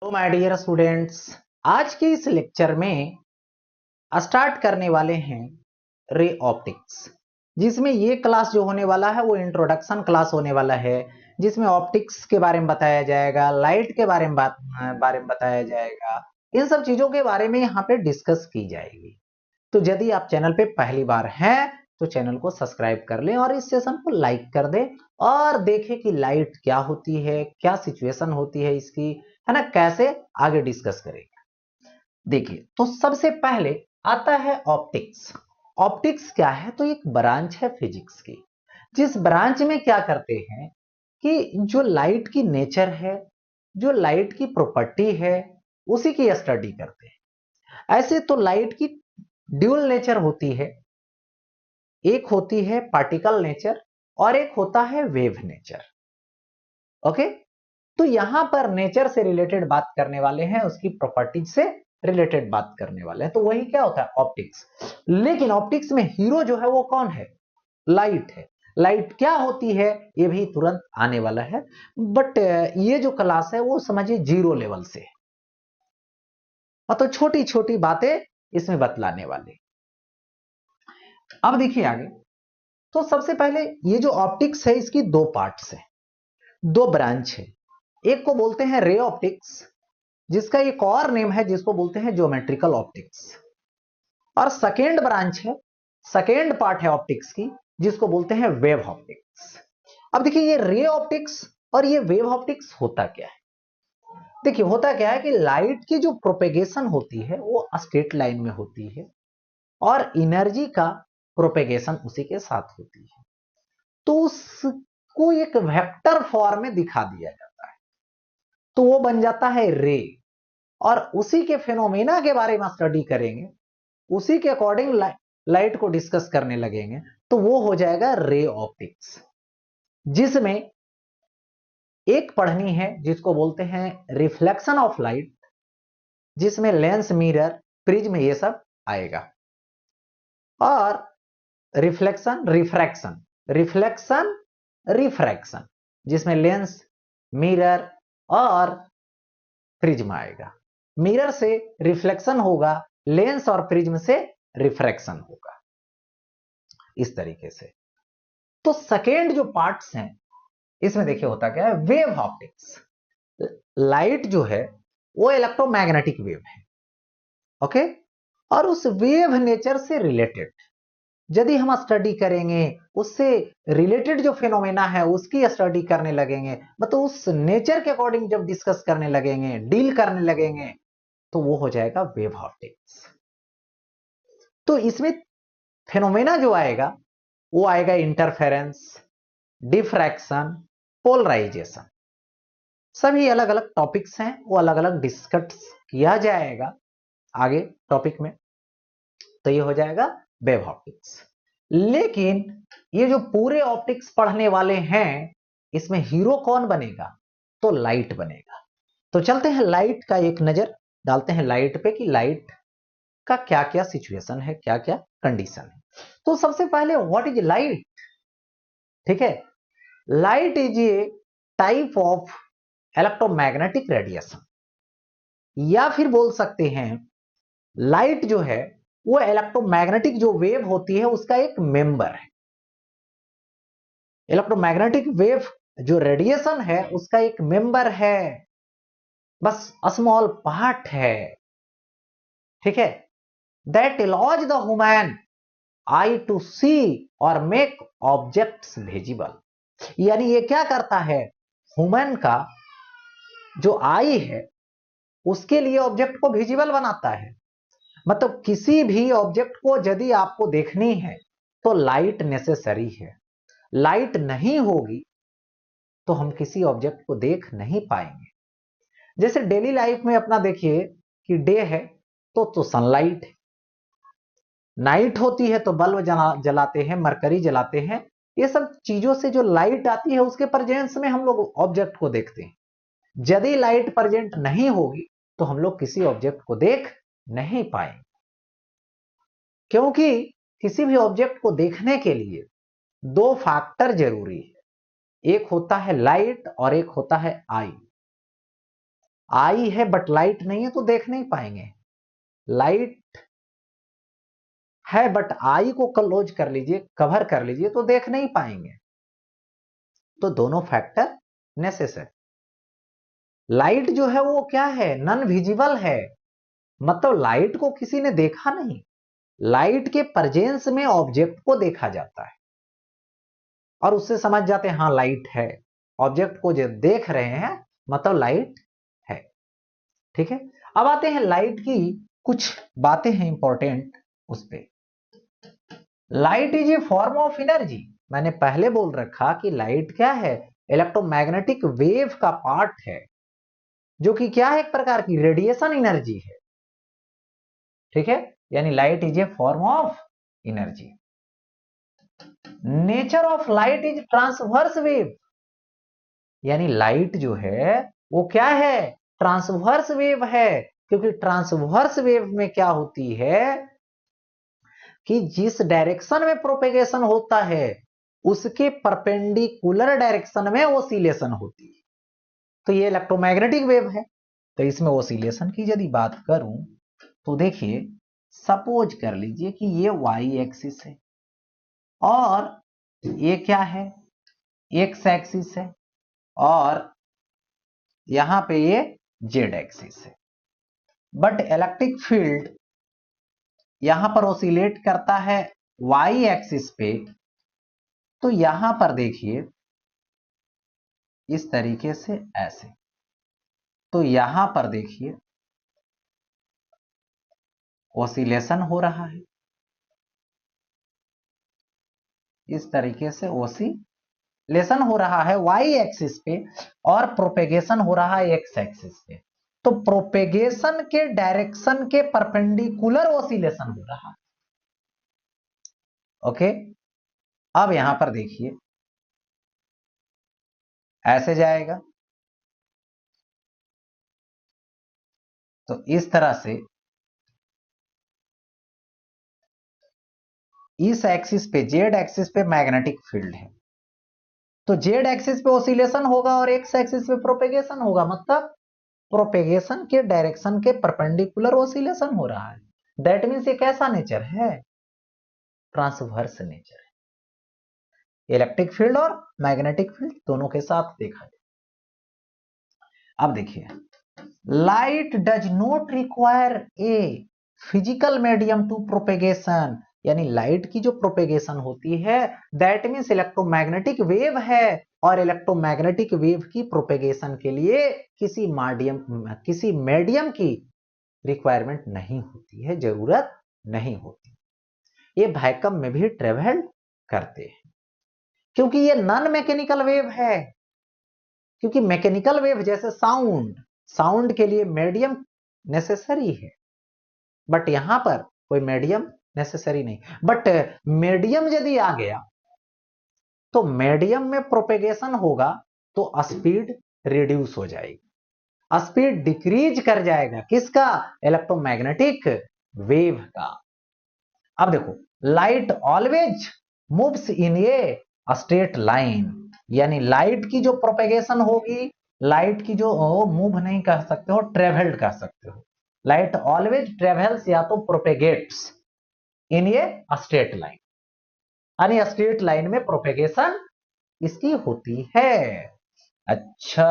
तो my dear students, आज के इस लेक्चर में स्टार्ट करने वाले हैं रे ऑप्टिक्स, जिसमें ये क्लास जो होने वाला है वो इंट्रोडक्शन क्लास होने वाला है, जिसमें ऑप्टिक्स के बारे में बताया जाएगा, लाइट के बारे में बताया जाएगा। इन सब चीजों के बारे में यहाँ पे डिस्कस की जाएगी। तो यदि आप चैनल पे पहली बार हैं तो चैनल को सब्सक्राइब कर लें और इस सेशन को लाइक कर दें और देखें कि लाइट क्या होती है, क्या सिचुएशन होती है इसकी, है ना, कैसे आगे डिस्कस करेंगे। देखिए, तो सबसे पहले आता है ऑप्टिक्स। ऑप्टिक्स क्या है? तो एक ब्रांच है फिजिक्स की, जिस ब्रांच में क्या करते हैं कि जो लाइट की नेचर है, जो लाइट की प्रॉपर्टी है, उसी की स्टडी करते हैं। ऐसे तो लाइट की ड्यूल नेचर होती है, एक होती है पार्टिकल नेचर और एक होता है वेव नेचर। ओके, तो यहां पर नेचर से रिलेटेड बात करने वाले हैं, उसकी प्रॉपर्टीज से रिलेटेड बात करने वाले हैं, तो वही क्या होता है? ऑप्टिक्स। लेकिन ऑप्टिक्स में हीरो जो है वो कौन है? लाइट है। लाइट क्या होती है ये भी तुरंत आने वाला है, बट ये जो क्लास है वो समझिए जीरो लेवल से, मतलब छोटी छोटी बातें इसमें बतलाने वाले। अब देखिए आगे, तो सबसे पहले ये जो ऑप्टिक्स है इसकी दो पार्ट्स है, दो ब्रांच है। एक को बोलते हैं रे ऑप्टिक्स, जिसका एक और नेम है जिसको बोलते हैं ज्योमेट्रिकल ऑप्टिक्स, और सेकेंड ब्रांच है, सेकेंड पार्ट है ऑप्टिक्स की, जिसको बोलते हैं वेव ऑप्टिक्स। अब देखिए, ये रे ऑप्टिक्स और ये वेव ऑप्टिक्स होता क्या है? देखिए, होता क्या है कि लाइट की जो प्रोपेगेशन होती है वो स्ट्रेट लाइन में होती है और एनर्जी का प्रोपेगेशन उसी के साथ होती है, तो उसको एक वेक्टर फॉर्म में दिखा दिया जाता है, तो वो बन जाता है रे। और उसी के फेनोमेना के बारे में स्टडी करेंगे, उसी के अकॉर्डिंग लाइट को डिस्कस करने लगेंगे, तो वो हो जाएगा रे ऑप्टिक्स, जिसमें एक पढ़नी है जिसको बोलते हैं रिफ्लेक्शन ऑफ लाइट, जिसमें लेंस, मिरर, प्रिज्म ये सब आएगा, और रिफ्लेक्शन, रिफ्रैक्शन, रिफ्लेक्शन, रिफ्रैक्शन, जिसमें लेंस, मिरर और प्रिज्म आएगा। मिरर से रिफ्लेक्शन होगा, लेंस और प्रिज्म से रिफ्रैक्शन होगा, इस तरीके से। तो सेकेंड जो पार्ट्स हैं इसमें देखिए होता क्या है, वेव ऑप्टिक्स। लाइट जो है वो इलेक्ट्रोमैग्नेटिक वेव है, ओके, और उस वेव नेचर से रिलेटेड यदि हम स्टडी करेंगे, उससे रिलेटेड जो फिनोमेना है उसकी स्टडी करने लगेंगे, मतलब उस नेचर के अकॉर्डिंग जब डिस्कस करने लगेंगे, डील करने लगेंगे, तो वो हो जाएगा वेव ऑप्टिक्स। तो इसमें फिनोमेना जो आएगा वो आएगा इंटरफेरेंस, डिफ्रैक्शन, पोलराइजेशन, सभी अलग अलग टॉपिक्स हैं, वो अलग अलग डिस्कस किया जाएगा आगे टॉपिक में, तो ये हो जाएगा वेव ऑप्टिक्स। लेकिन ये जो पूरे ऑप्टिक्स पढ़ने वाले हैं, इसमें हीरो कौन बनेगा? तो लाइट बनेगा। तो चलते हैं लाइट का एक नजर डालते हैं लाइट पे कि लाइट का क्या क्या सिचुएशन है, क्या क्या कंडीशन है। तो सबसे पहले व्हाट इज लाइट? ठीक है, light is a type of electromagnetic radiation, या फिर बोल सकते हैं लाइट जो है वो इलेक्ट्रोमैग्नेटिक जो वेव होती है उसका एक मेंबर है। इलेक्ट्रोमैग्नेटिक वेव जो रेडिएशन है उसका एक मेंबर है, बस स्मॉल पार्ट है, ठीक है, that allows the human eye to see और मेक ऑब्जेक्ट्स विजिबल। यानी ये क्या करता है, ह्यूमन का जो आई है उसके लिए ऑब्जेक्ट को विजिबल बनाता है। मतलब किसी भी ऑब्जेक्ट को यदि आपको देखनी है तो लाइट नेसेसरी है, लाइट नहीं होगी तो हम किसी ऑब्जेक्ट को देख नहीं पाएंगे। जैसे डेली लाइफ में अपना देखिए कि डे है तो सनलाइट है, नाइट होती है तो बल्ब जलाते हैं, मरकरी जलाते हैं, ये सब चीजों से जो लाइट आती है उसके प्रेजेंस में हम लोग ऑब्जेक्ट को देखते हैं। यदि लाइट प्रेजेंट नहीं होगी तो हम लोग किसी ऑब्जेक्ट को देख नहीं पाएंगे, क्योंकि किसी भी ऑब्जेक्ट को देखने के लिए दो फैक्टर जरूरी है, एक होता है लाइट और एक होता है आई। आई है बट लाइट नहीं है तो देख नहीं पाएंगे, लाइट है बट आई को क्लोज कर लीजिए, कवर कर लीजिए तो देख नहीं पाएंगे। तो दोनों फैक्टर नेसेसरी। लाइट जो है वो क्या है, नॉन विजिबल है, मतलब लाइट को किसी ने देखा नहीं, लाइट के प्रेजेंस में ऑब्जेक्ट को देखा जाता है और उससे समझ जाते हैं हाँ लाइट है, ऑब्जेक्ट को जो देख रहे हैं मतलब लाइट है। ठीक है, अब आते हैं लाइट की कुछ बातें हैं इंपॉर्टेंट उस पे। Light is a form of energy, मैंने पहले बोल रखा कि लाइट क्या है, इलेक्ट्रोमैग्नेटिक वेव का पार्ट है, जो कि क्या है, एक प्रकार की रेडिएशन एनर्जी है। ठीक है, यानी light is a form of energy. Nature of light is transverse wave, यानी लाइट जो है वो क्या है, ट्रांसवर्स वेव है, क्योंकि ट्रांसवर्स वेव में क्या होती है कि जिस डायरेक्शन में प्रोपेगेशन होता है उसके परपेंडिकुलर डायरेक्शन में ओसिलेशन होती है। तो ये इलेक्ट्रोमैग्नेटिक वेव है। तो इसमें ओसिलेशन की यदि बात करूं तो देखिए, सपोज कर लीजिए कि ये वाई एक्सिस है और ये क्या है, एक्स एक्सिस है, और यहां पे ये जेड एक्सिस है। बट इलेक्ट्रिक फील्ड यहां पर ओसिलेट करता है वाई एक्सिस पे, तो यहां पर देखिए इस तरीके से ऐसे, तो यहां पर देखिए ओसिलेशन हो रहा है, इस तरीके से ओसिलेशन हो रहा है वाई एक्सिस पे और प्रोपेगेशन हो रहा है एक्स एक्सिस पे। तो प्रोपेगेशन के डायरेक्शन के परपेंडिकुलर ओसिलेशन हो रहा है। ओके, अब यहां पर देखिए ऐसे जाएगा, तो इस तरह से इस एक्सिस पे, जेड एक्सिस पे मैग्नेटिक फील्ड है, तो जेड एक्सिस पे ओसिलेशन होगा और एक्स एक्सिस पे प्रोपेगेशन होगा, मतलब प्रोपेगेशन के डायरेक्शन के परपेंडिकुलर ओसिलेशन हो रहा है। दैट मीन्स ये कैसा नेचर है, ट्रांसवर्स नेचर है। इलेक्ट्रिक फील्ड और मैग्नेटिक फील्ड दोनों के साथ देखा जाए। अब देखिए, light does not require a physical medium to propagation, यानी लाइट की जो प्रोपेगेशन होती है दैट मीन्स इलेक्ट्रोमैग्नेटिक वेव है, और इलेक्ट्रोमैग्नेटिक वेव की प्रोपेगेशन के लिए किसी मीडियम की रिक्वायरमेंट नहीं होती है, जरूरत नहीं होती। ये वैक्यूम में भी ट्रेवल करते हैं क्योंकि ये नॉन मैकेनिकल वेव है। क्योंकि मैकेनिकल वेव जैसे साउंड, साउंड के लिए मीडियम नेसेसरी है, बट यहां पर कोई मीडियम नेसेसरी नहीं। बट मीडियम यदि आ गया तो मीडियम में प्रोपेगेशन होगा तो स्पीड रिड्यूस हो जाएगी, स्पीड डिक्रीज कर जाएगा, किसका, इलेक्ट्रोमैग्नेटिक वेव का। अब देखो, light always moves in a straight line, यानी लाइट की जो प्रोपेगेशन होगी, लाइट की जो मूव नहीं कर सकते हो, ट्रेवल्ड कर सकते हो। लाइट ऑलवेज ट्रेवल्स या तो प्रोपेगेट्स इन ए स्ट्रेट लाइन, यानी स्ट्रेट लाइन में प्रोपेगेशन इसकी होती है। अच्छा,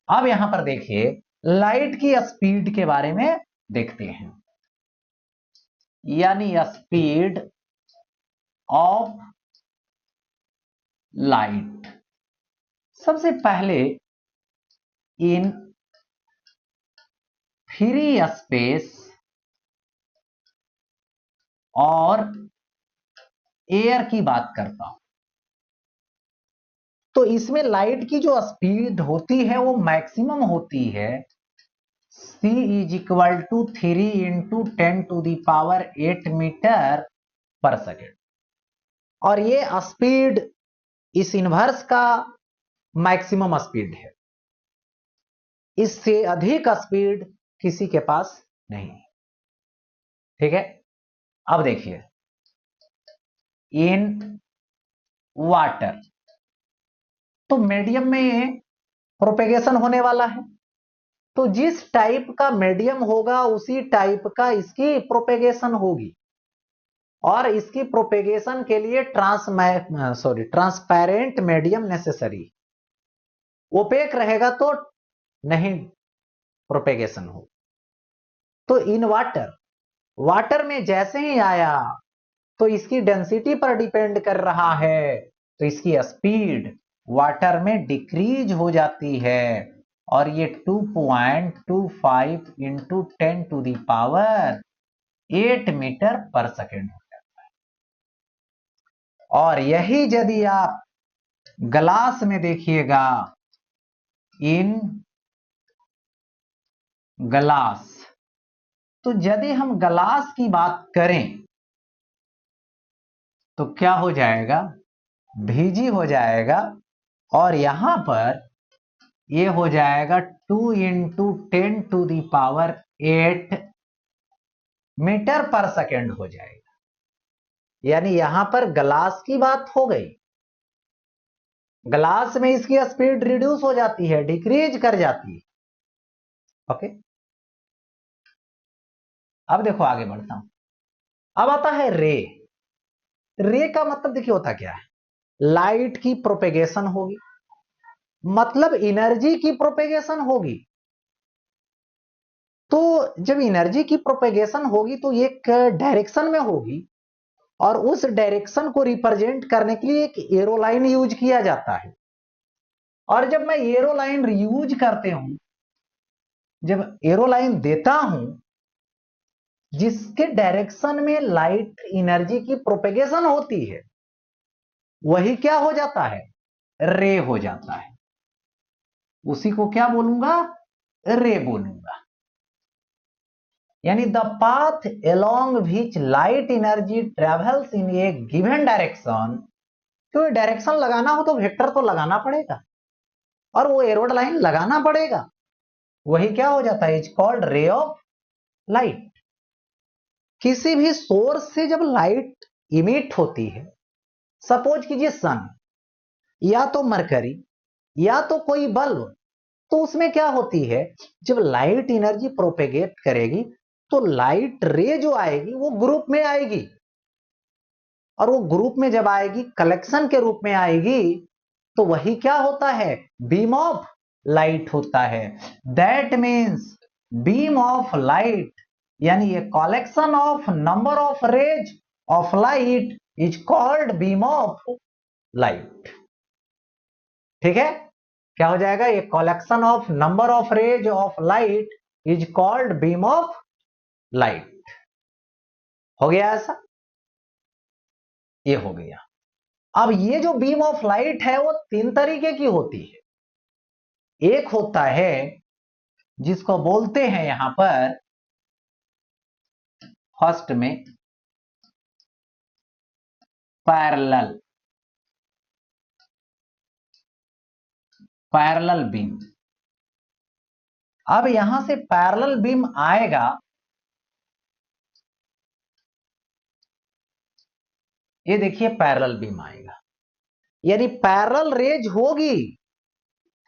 अब यहां पर देखिए लाइट की स्पीड के बारे में देखते हैं, यानी स्पीड ऑफ लाइट। सबसे पहले इन फ्री स्पेस और एयर की बात करता हूं, तो इसमें लाइट की जो स्पीड होती है वो मैक्सिमम होती है c is equal to 3 × 10⁸ metre पर सेकेंड, और ये स्पीड इस इनवर्स का मैक्सिमम स्पीड है, इससे अधिक स्पीड किसी के पास नहीं है। ठीक है, अब देखिए इन वाटर, तो मीडियम में प्रोपेगेशन होने वाला है, तो जिस टाइप का मीडियम होगा उसी टाइप का इसकी प्रोपेगेशन होगी, और इसकी प्रोपेगेशन के लिए ट्रांसपेरेंट मीडियम नेसेसरी। ओपेक रहेगा तो नहीं प्रोपेगेशन हो। तो इन वाटर में जैसे ही आया तो इसकी डेंसिटी पर डिपेंड कर रहा है, तो इसकी स्पीड वाटर में डिक्रीज हो जाती है, और ये 2.25 इंटू 10⁸ मीटर पर सेकेंड हो जाता है। और यही यदि आप ग्लास में देखिएगा, इन ग्लास, तो यदि हम ग्लास की बात करें तो क्या हो जाएगा, भीजी हो जाएगा, और यहां पर ये हो जाएगा 2 इंटू 10⁸ मीटर पर सेकेंड हो जाएगा। यानी यहां पर ग्लास की बात हो गई, ग्लास में इसकी स्पीड रिड्यूस हो जाती है, डिक्रीज कर जाती है। ओके, अब देखो आगे बढ़ता हूं। अब आता है रे का मतलब देखिए होता क्या है, लाइट की प्रोपेगेशन होगी, मतलब एनर्जी की प्रोपेगेशन होगी। तो जब एनर्जी की प्रोपेगेशन होगी तो एक डायरेक्शन में होगी, और उस डायरेक्शन को रिप्रेजेंट करने के लिए एक एरोलाइन यूज किया जाता है। और जब मैं एरोलाइन यूज करते हूं, जब एरोलाइन देता हूं जिसके डायरेक्शन में लाइट एनर्जी की प्रोपेगेशन होती है, वही क्या हो जाता है, रे हो जाता है। उसी को क्या बोलूंगा, रे बोलूंगा। यानी the path along which light energy travels in A given direction. तो डायरेक्शन लगाना हो तो वेक्टर तो लगाना पड़ेगा, और वो एरोड लाइन लगाना पड़ेगा, वही क्या हो जाता है, is called ray of light. किसी भी सोर्स से जब लाइट इमिट होती है, सपोज कीजिए सन, या तो मरकरी, या तो कोई बल्ब, तो उसमें क्या होती है, जब लाइट एनर्जी प्रोपेगेट करेगी तो लाइट रे जो आएगी वो ग्रुप में आएगी, और वो ग्रुप में जब आएगी, कलेक्शन के रूप में आएगी, तो वही क्या होता है, बीम ऑफ लाइट होता है। That means beam of light, यानी ये collection of number of rays of light is called beam of light. ठीक है, क्या हो जाएगा, ये collection of number of rays of light is called beam of light. हो गया ऐसा, ये हो गया। अब ये जो बीम ऑफ लाइट है वो तीन तरीके की होती है। एक होता है जिसको बोलते हैं यहां पर फर्स्ट में पैरेलल बीम। अब यहां से पैरेलल बीम आएगा, ये देखिए पैरेलल बीम आएगा, यानी पैरेलल रेज होगी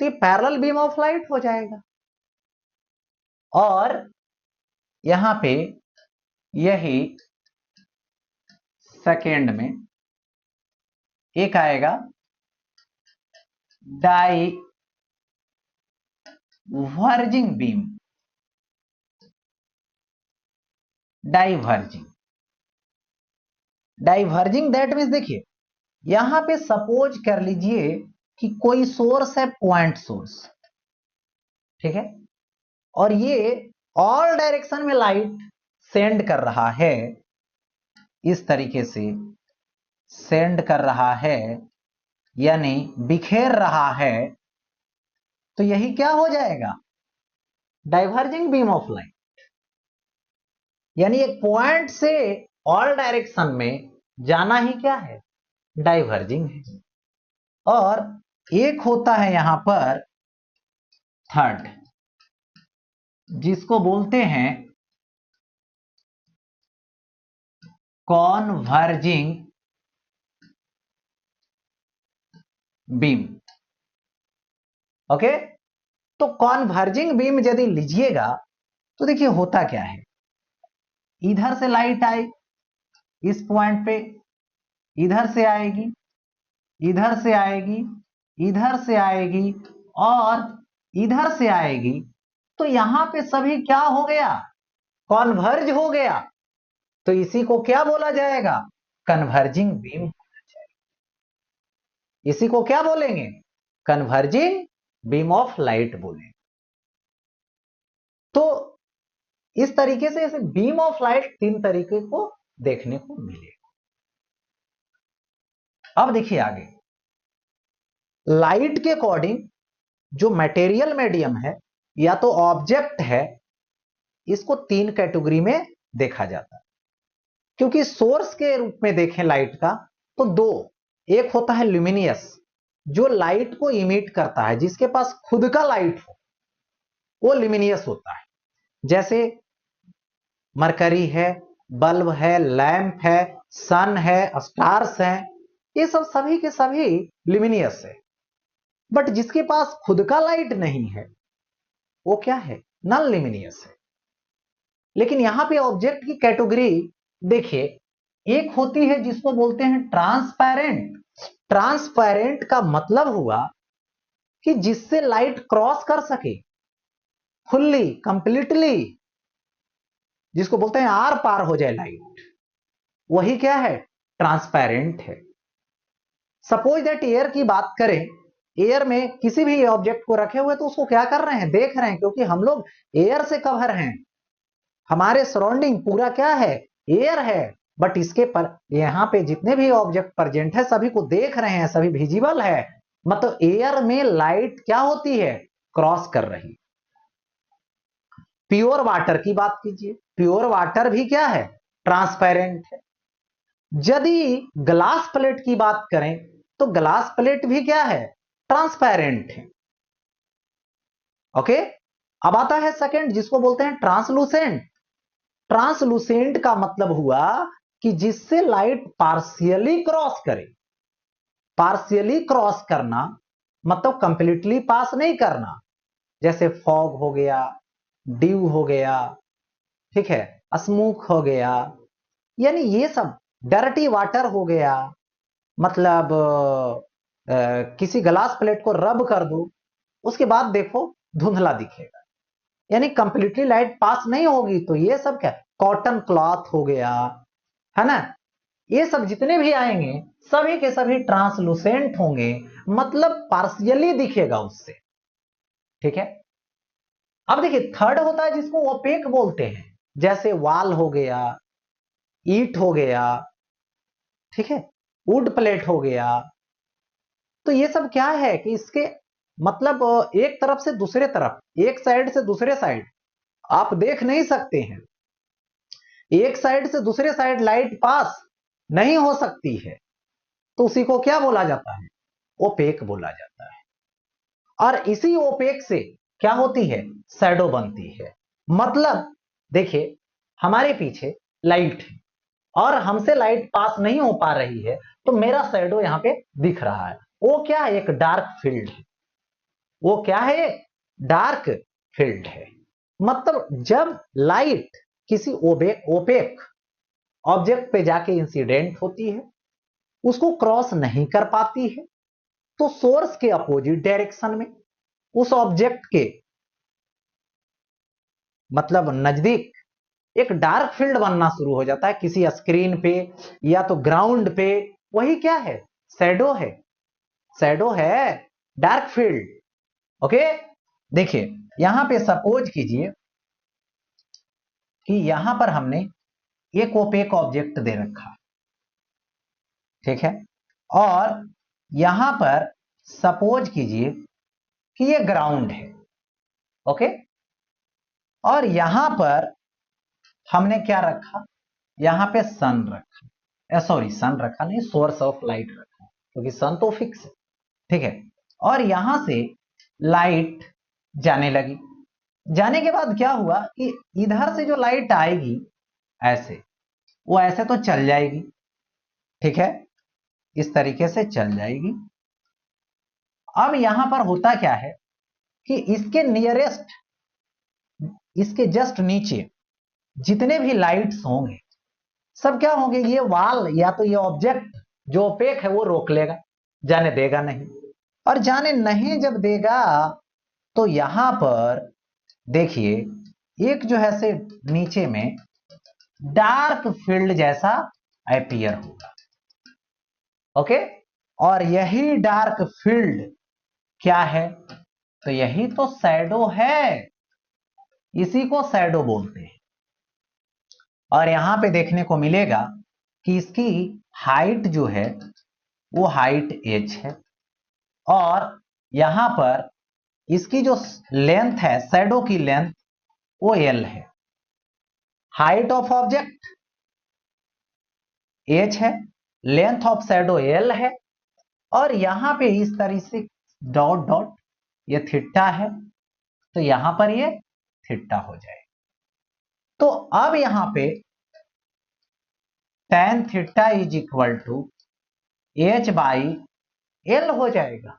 तो पैरेलल बीम ऑफ लाइट हो जाएगा। और यहां पे यही सेकेंड में एक आएगा diverging beam, diverging that means देखिए, यहां पे सपोज कर लीजिए कि कोई सोर्स है, पॉइंट सोर्स, ठीक है, और ये ऑल डायरेक्शन में लाइट सेंड कर रहा है, इस तरीके से सेंड कर रहा है, यानी बिखेर रहा है, तो यही क्या हो जाएगा, डाइवर्जिंग बीम ऑफ लाइट। यानी एक पॉइंट से ऑल डायरेक्शन में जाना ही क्या है, डाइवर्जिंग है। और एक होता है यहां पर थर्ड, जिसको बोलते हैं कॉन्वर्जिंग बीम। ओके, तो कॉन्वर्जिंग बीम यदि लीजिएगा तो देखिए होता क्या है, इधर से लाइट आई इस पॉइंट पे, इधर से आएगी, इधर से आएगी, इधर से आएगी और इधर से आएगी, तो यहां पे सभी क्या हो गया, कॉन्वर्ज हो गया। तो इसी को क्या बोला जाएगा, कन्वर्जिंग बीम। इसी को क्या बोलेंगे, कन्वर्जिंग बीम ऑफ लाइट बोलेंगे। तो इस तरीके से इसे बीम ऑफ लाइट 3 तरीके को देखने को मिलेगा। अब देखिए आगे, लाइट के अकॉर्डिंग जो मटेरियल मीडियम है या तो ऑब्जेक्ट है, इसको 3 कैटेगरी में देखा जाता है। क्योंकि सोर्स के रूप में देखें लाइट का तो 2, एक होता है ल्यूमिनियस जो लाइट को इमिट करता है, जिसके पास खुद का लाइट हो वो ल्यूमिनियस होता है, जैसे मरकरी है, बल्ब है, लैंप है, सन है, स्टार्स है, ये सब सभी के सभी ल्यूमिनियस है। बट जिसके पास खुद का लाइट नहीं है वो क्या है, नॉन ल्यूमिनियस है। लेकिन यहां पे ऑब्जेक्ट की कैटेगरी देखिए, एक होती है जिसको बोलते हैं ट्रांसपेरेंट। ट्रांसपेरेंट का मतलब हुआ कि जिससे लाइट क्रॉस कर सके फुल्ली कंप्लीटली, जिसको बोलते हैं आर पार हो जाए लाइट, वही क्या है, ट्रांसपेरेंट है। सपोज दैट एयर की बात करें, एयर में किसी भी ऑब्जेक्ट को रखे हुए तो उसको क्या कर रहे हैं, देख रहे हैं, क्योंकि हम लोग एयर से कवर हैं, हमारे सराउंडिंग पूरा क्या है, एयर है। बट इसके पर यहां पे जितने भी ऑब्जेक्ट प्रेजेंट है सभी को देख रहे हैं, सभी विजिबल है, मतलब एयर में लाइट क्या होती है, क्रॉस कर रही। प्योर वाटर की बात कीजिए, प्योर वाटर भी क्या है, ट्रांसपेरेंट है। यदि ग्लास प्लेट की बात करें तो ग्लास प्लेट भी क्या है, ट्रांसपेरेंट है। ओके, अब आता है सेकंड जिसको बोलते हैं ट्रांसलूसेंट। ट्रांसलूसेंट का मतलब हुआ कि जिससे लाइट पार्शियली क्रॉस करे। पार्शियली क्रॉस करना मतलब कंप्लीटली पास नहीं करना, जैसे फॉग हो गया, ड्यू हो गया, ठीक है, स्मोक हो गया, यानी ये सब डर्टी वाटर हो गया, मतलब किसी ग्लास प्लेट को रब कर दो उसके बाद देखो धुंधला दिखेगा, यानी कंप्लीटली लाइट पास नहीं होगी। तो ये सब क्या, कॉटन क्लॉथ हो गया, है ना, ये सब जितने भी आएंगे सभी के सभी ट्रांसलूसेंट होंगे, मतलब पार्शियली दिखेगा उससे। ठीक है, अब देखिए थर्ड होता है जिसको ओपेक बोलते हैं, जैसे वाल हो गया, ईट हो गया, ठीक है, वुड प्लेट हो गया। तो ये सब क्या है कि इसके मतलब एक तरफ से दूसरे तरफ, एक साइड से दूसरे साइड आप देख नहीं सकते हैं, एक साइड से दूसरे साइड लाइट पास नहीं हो सकती है, तो उसी को क्या बोला जाता है, ओपेक बोला जाता है। और इसी ओपेक से क्या होती है, शैडो बनती है। मतलब देखिए हमारे पीछे लाइट है और हमसे लाइट पास नहीं हो पा रही है, तो मेरा शैडो यहां पे दिख रहा है, वो क्या है, एक डार्क फील्ड है। वो क्या है, डार्क फील्ड है। मतलब जब लाइट किसी ओपेक ऑब्जेक्ट पे जाके इंसिडेंट होती है, उसको क्रॉस नहीं कर पाती है, तो सोर्स के अपोजिट डायरेक्शन में उस ऑब्जेक्ट के मतलब नजदीक एक डार्क फील्ड बनना शुरू हो जाता है, किसी स्क्रीन पे या तो ग्राउंड पे, वही क्या है, शैडो है। शैडो है डार्क फील्ड। ओके, देखिए यहां पे सपोज कीजिए कि यहां पर हमने एक ओपेक ऑब्जेक्ट दे रखा, ठीक है, और यहां पर सपोज कीजिए कि ये ग्राउंड है। ओके, और यहां पर हमने क्या रखा, यहां पे सन रखा, सॉरी सन रखा नहीं, सोर्स ऑफ लाइट रखा, क्योंकि सन तो फिक्स है, ठीक है। और यहां से लाइट जाने लगी, जाने के बाद क्या हुआ कि इधर से जो लाइट आएगी ऐसे, वो ऐसे तो चल जाएगी, ठीक है, इस तरीके से चल जाएगी। अब यहां पर होता क्या है कि इसके नियरेस्ट, इसके जस्ट नीचे जितने भी लाइट्स होंगे सब क्या होंगे, ये वाल या तो ये ऑब्जेक्ट जो ओपेक है वो रोक लेगा, जाने देगा नहीं। और जाने नहीं जब देगा तो यहां पर देखिए एक जो है से नीचे में डार्क फील्ड जैसा अपीयर होगा। ओके, और यही डार्क फील्ड क्या है, तो यही तो शैडो है, इसी को शैडो बोलते हैं। और यहां पे देखने को मिलेगा कि इसकी हाइट जो है वो हाइट h है, और यहां पर इसकी जो लेंथ है, शैडो की लेंथ, वो l है। हाइट ऑफ ऑब्जेक्ट h है, लेंथ ऑफ शैडो l है, और यहां पे इस तरह से डॉट डॉट ये थीटा है, तो यहां पर ये थीटा हो जाएगा। तो अब यहां पे tan theta is equal to h by l हो जाएगा,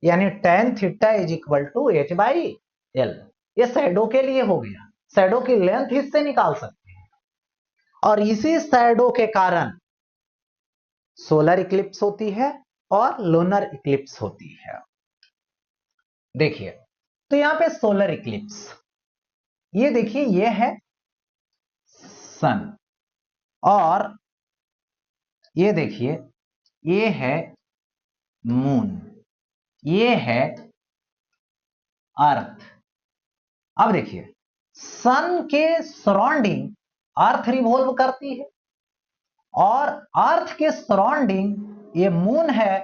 यानी tan theta is equal to h by l। ये शैडो के लिए हो गया, शैडो की लेंथ इससे निकाल सकते हैं। और इसी शैडो के कारण सोलर इक्लिप्स होती है और लूनर इक्लिप्स होती है। देखिए, तो यहां पे सोलर इक्लिप्स, ये देखिए ये है सन, और ये देखिए ये है मून, ये है अर्थ। अब देखिए सन के सराउंडिंग अर्थ रिवॉल्व करती है, और अर्थ के सराउंडिंग ये मून है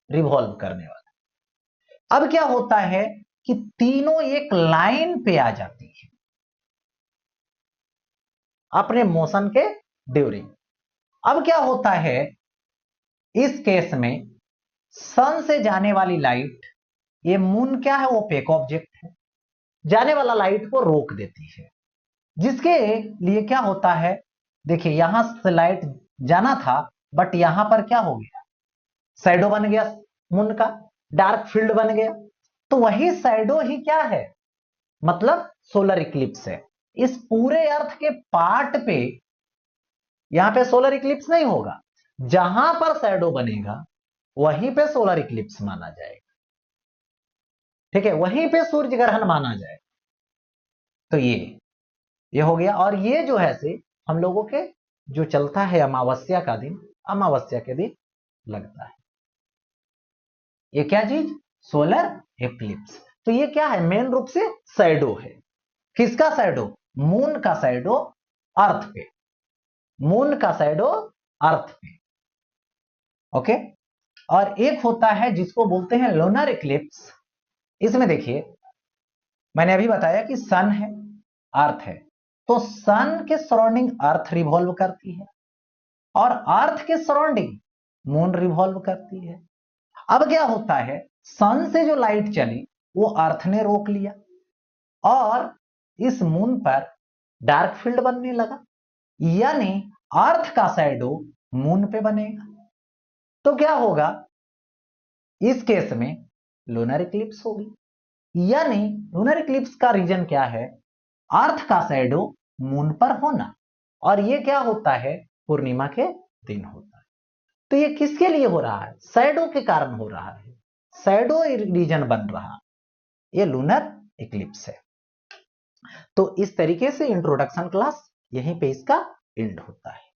रिवॉल्व करने वाला। अब क्या होता है कि तीनों एक लाइन पे आ जाती है अपने मोशन के ड्यूरिंग। अब क्या होता है, इस केस में सन से जाने वाली लाइट, ये मून क्या है, ओपेक ऑब्जेक्ट है, जाने वाला लाइट को रोक देती है, जिसके लिए क्या होता है, देखिए यहां से लाइट जाना था, बट यहां पर क्या हो गया, शैडो बन गया मून का, डार्क फील्ड बन गया। तो वही शैडो ही क्या है, मतलब सोलर इक्लिप्स है। इस पूरे अर्थ के पार्ट पे यहां पे सोलर इक्लिप्स नहीं होगा, जहां पर शैडो बनेगा वहीं पे सोलर इक्लिप्स माना जाएगा। ठीक है, वहीं पे सूर्य ग्रहण माना जाएगा। तो ये हो गया। और ये जो है से हम लोगों के जो चलता है अमावस्या का दिन, अमावस्या के दिन लगता है। ये क्या चीज, सोलर इक्लिप्स। तो ये क्या है, मेन रूप से शैडो है। किसका शैडो, मून का शैडो अर्थ पे, मून का शैडो अर्थ पे। ओके, और एक होता है जिसको बोलते हैं लूनर इक्लिप्स। इसमें देखिए मैंने अभी बताया कि सन है, अर्थ है, तो सन के सराउंडिंग अर्थ रिवॉल्व करती है, और अर्थ के सराउंडिंग मून रिवॉल्व करती है। अब क्या होता है, सन से जो लाइट चली वो अर्थ ने रोक लिया, और इस मून पर डार्क फील्ड बनने लगा, यानी अर्थ का शैडो मून पे बनेगा। तो क्या होगा, इस केस में लूनर इक्लिप्स होगी। यानी लूनर इक्लिप्स का रीजन क्या है, अर्थ का शैडो मून पर होना, और ये क्या होता है, पूर्णिमा के दिन होता है। तो ये किसके लिए हो रहा है, शैडो के कारण हो रहा है, शैडो रीजन बन रहा, ये लूनर इक्लिप्स है। तो इस तरीके से इंट्रोडक्शन क्लास यहीं पे इसका एंड होता है।